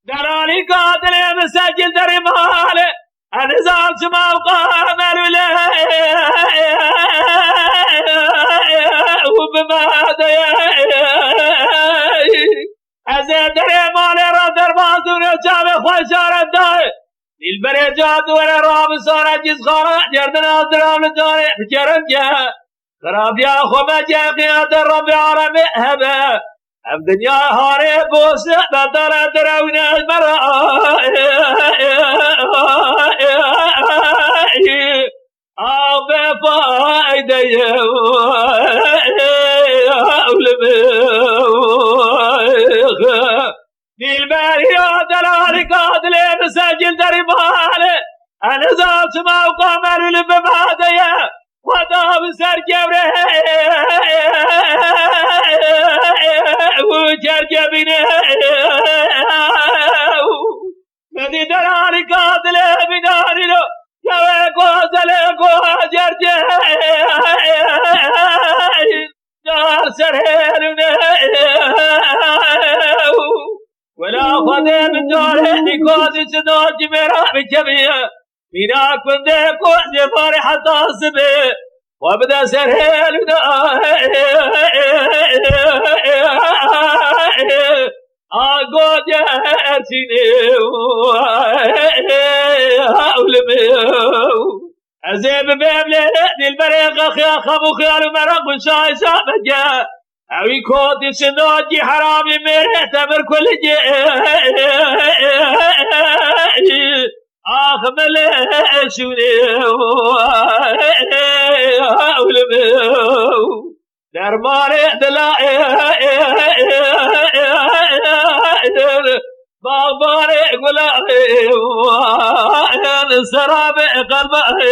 دراني قاتل مسجل دري ماله النزال سما وقام الولاي وبما أزيد دري ماله ردر بازون الجامع خوشار الداي البريجات ولا رام صار جز خارا جردنا درام الداي بجرم جا خراب يا خما جا قياد الرب عربي هبا الدنيا هاري بوس بدر درون المراء أبى فايدة للبريات الارقاد لمسجل درباله أنا ذات ما وقامر لبمادية وداب سر جبره وجر جبينه مدي دراري قاتل بداري له جوه قوزل قوزر دار سرهرونه ولا خده من داره نکاتی صدا جمرا بجبیه مینا کنده کنده باری حتی سبه و بده سرهرونه آگو جرسینه اولمه ازيب بيبلي دلبريق خيا خبو خيال مرق وشاي سابجا اوي كوتي سنوجي حرامي ميري تمر كل جي اخ مليشوني اولمه درباري دلائي باباري قلائي سرابي قلبي